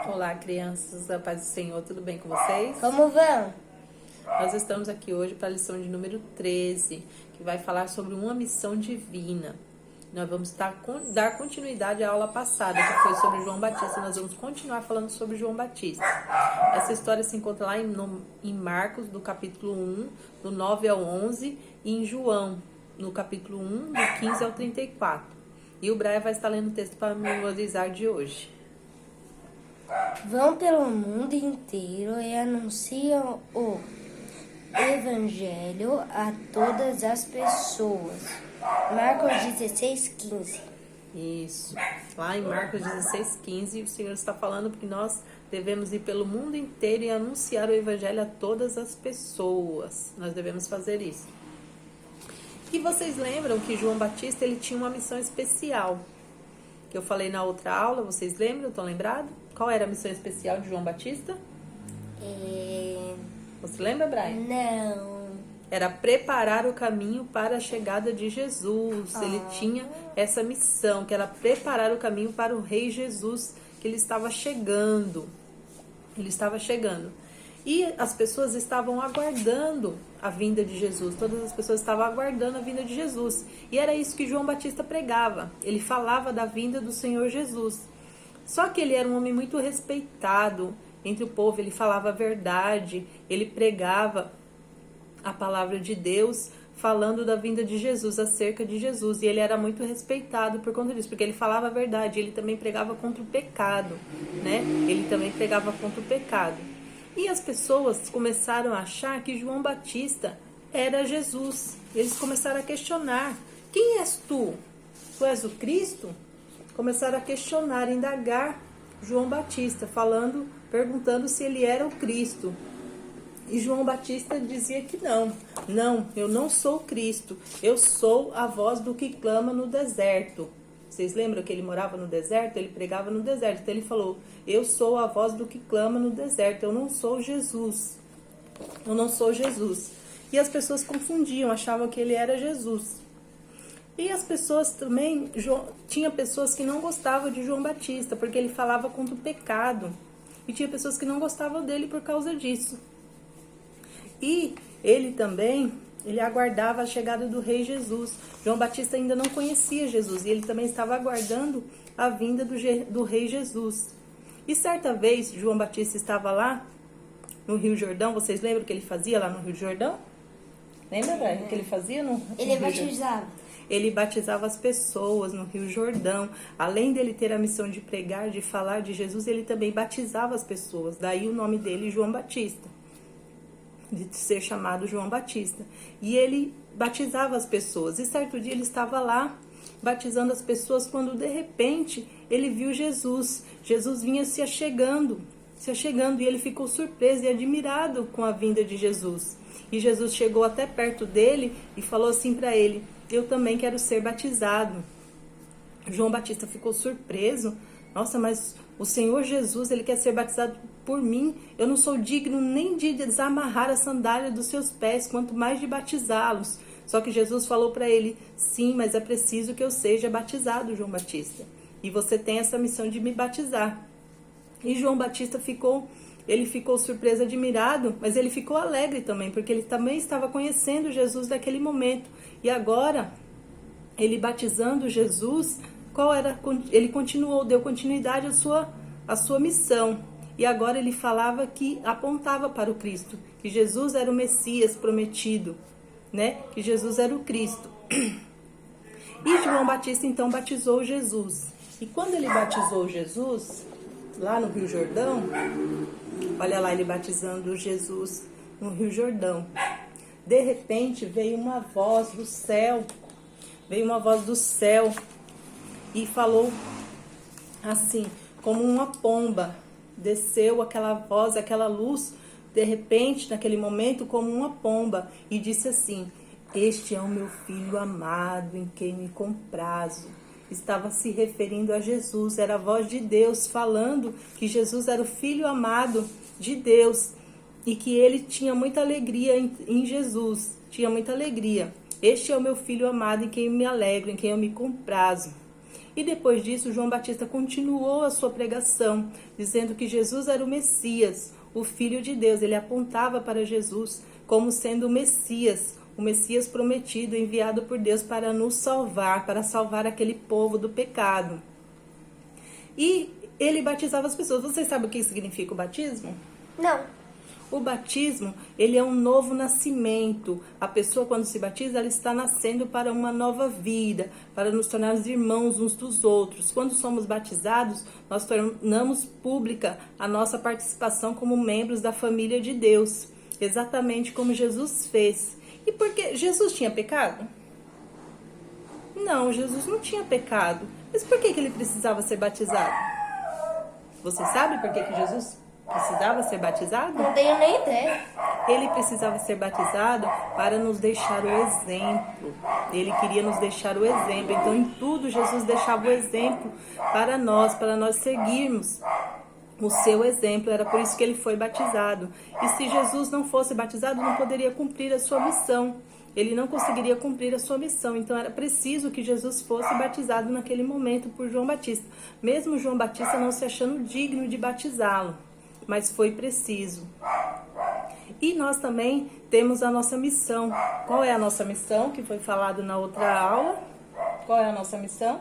Olá, crianças, a paz do Senhor, tudo bem com vocês? Como vão? Nós estamos aqui hoje para a lição de número 13, que vai falar sobre uma missão divina. Nós vamos dar continuidade à aula passada, que foi sobre João Batista. Nós vamos continuar falando sobre João Batista. Essa história se encontra lá em Marcos, do capítulo 1, do 9 ao 11, e em João, no capítulo 1, do 15 ao 34. E o Braia vai estar lendo o texto para memorizar de hoje. Vão pelo mundo inteiro e anunciam o Evangelho a todas as pessoas. Marcos 16:15. Isso. Lá em Marcos 16:15, o Senhor está falando que nós devemos ir pelo mundo inteiro e anunciar o Evangelho a todas as pessoas. Nós devemos fazer isso. E vocês lembram que João Batista ele tinha uma missão especial? Que eu falei na outra aula, vocês lembram? Estão lembrados? Qual era a missão especial de João Batista? Você lembra, Brian? Não. Era preparar o caminho para a chegada de Jesus. Ele tinha essa missão, que era preparar o caminho para o Rei Jesus, que ele estava chegando. Ele estava chegando. E as pessoas estavam aguardando a vinda de Jesus. Todas as pessoas estavam aguardando a vinda de Jesus. E era isso que João Batista pregava. Ele falava da vinda do Senhor Jesus. Só que ele era um homem muito respeitado entre o povo. Ele falava a verdade. Ele pregava a palavra de Deus, falando da vinda de Jesus, acerca de Jesus. E ele era muito respeitado por conta disso, porque ele falava a verdade. Ele também pregava contra o pecado, né? Ele também pregava contra o pecado. E as pessoas começaram a achar que João Batista era Jesus. Eles começaram a questionar: quem és tu? Tu és o Cristo? Começaram a questionar, indagar João Batista, perguntando se ele era o Cristo. E João Batista dizia que não, eu não sou o Cristo, eu sou a voz do que clama no deserto. Vocês lembram que ele morava no deserto? Ele pregava no deserto. Então ele falou: eu sou a voz do que clama no deserto. Eu não sou Jesus. Eu não sou Jesus. E as pessoas confundiam, achavam que ele era Jesus. E as pessoas também, tinha pessoas que não gostavam de João Batista, porque ele falava contra o pecado. E tinha pessoas que não gostavam dele por causa disso. E ele também... ele aguardava a chegada do Rei Jesus. João Batista ainda não conhecia Jesus e ele também estava aguardando a vinda do Rei Jesus. E certa vez, João Batista estava lá no Rio Jordão. Vocês lembram o que ele fazia lá no Rio Jordão? Lembra, velho? O que ele fazia no Ele batizava. Ele batizava as pessoas no Rio Jordão. Além dele ter a missão de pregar, de falar de Jesus, ele também batizava as pessoas. Daí o nome dele, João Batista, de ser chamado João Batista. E ele batizava as pessoas. E certo dia ele estava lá batizando as pessoas, quando de repente ele viu Jesus. Jesus vinha se achegando, e ele ficou surpreso e admirado com a vinda de Jesus. E Jesus chegou até perto dele e falou assim para ele: eu também quero ser batizado. João Batista ficou surpreso. Nossa, mas o Senhor Jesus, ele quer ser batizado por mim? Eu não sou digno nem de desamarrar a sandália dos seus pés, quanto mais de batizá-los. Só que Jesus falou para ele: sim, mas é preciso que eu seja batizado, João Batista. E você tem essa missão de me batizar. E João Batista ficou surpreso, admirado, mas ele ficou alegre também, porque ele também estava conhecendo Jesus naquele momento. E agora, ele batizando Jesus, ele deu continuidade à sua missão. E agora ele falava que apontava para o Cristo, que Jesus era o Messias prometido, né? Que Jesus era o Cristo. E João Batista então batizou Jesus. E quando ele batizou Jesus, lá no Rio Jordão, olha lá ele batizando Jesus no Rio Jordão. De repente veio uma voz do céu, e falou assim, como uma pomba. Desceu aquela voz, aquela luz, de repente, naquele momento, como uma pomba, e disse assim: este é o meu filho amado, em quem me comprazo. Estava se referindo a Jesus, era a voz de Deus falando que Jesus era o filho amado de Deus e que ele tinha muita alegria em Jesus, tinha muita alegria. Este é o meu filho amado, em quem eu me alegro, em quem eu me comprazo. E depois disso, João Batista continuou a sua pregação, dizendo que Jesus era o Messias, o Filho de Deus. Ele apontava para Jesus como sendo o Messias prometido, enviado por Deus para nos salvar, para salvar aquele povo do pecado. E ele batizava as pessoas. Vocês sabem o que significa o batismo? Não. O batismo, ele é um novo nascimento. A pessoa, quando se batiza, ela está nascendo para uma nova vida, para nos tornarmos irmãos uns dos outros. Quando somos batizados, nós tornamos pública a nossa participação como membros da família de Deus, exatamente como Jesus fez. E por que Jesus tinha pecado? Não, Jesus não tinha pecado. Mas por que ele precisava ser batizado? Você sabe por que Jesus precisava ser batizado? Não tenho nem ideia. Ele precisava ser batizado para nos deixar o exemplo. Ele queria nos deixar o exemplo. Então, em tudo, Jesus deixava o exemplo para nós seguirmos o seu exemplo. Era por isso que ele foi batizado. E se Jesus não fosse batizado, não poderia cumprir a sua missão. Ele não conseguiria cumprir a sua missão. Então era preciso que Jesus fosse batizado naquele momento por João Batista. Mesmo João Batista não se achando digno de batizá-lo. Mas foi preciso. E nós também temos a nossa missão. Qual é a nossa missão? Que foi falado na outra aula. Qual é a nossa missão?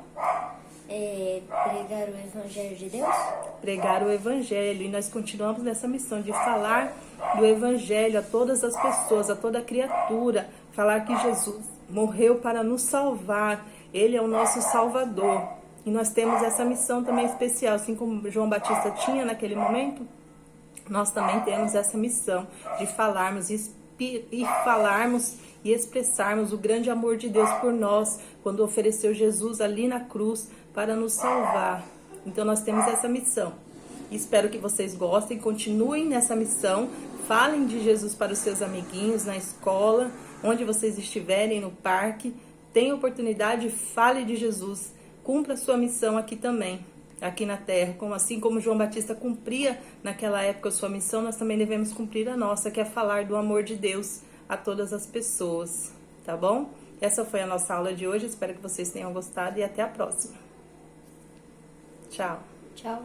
Pregar o Evangelho de Deus? Pregar o Evangelho. E nós continuamos nessa missão de falar do Evangelho a todas as pessoas, a toda criatura. Falar que Jesus morreu para nos salvar. Ele é o nosso Salvador. E nós temos essa missão também especial. Assim como João Batista tinha naquele momento, nós também temos essa missão de falarmos e expressarmos o grande amor de Deus por nós, quando ofereceu Jesus ali na cruz para nos salvar. Então nós temos essa missão. Espero que vocês gostem, continuem nessa missão, falem de Jesus para os seus amiguinhos na escola, onde vocês estiverem, no parque. Tenha oportunidade, fale de Jesus, cumpra a sua missão aqui também, aqui na terra. Assim como João Batista cumpria naquela época a sua missão, nós também devemos cumprir a nossa, que é falar do amor de Deus a todas as pessoas, tá bom? Essa foi a nossa aula de hoje, espero que vocês tenham gostado e até a próxima. Tchau. Tchau.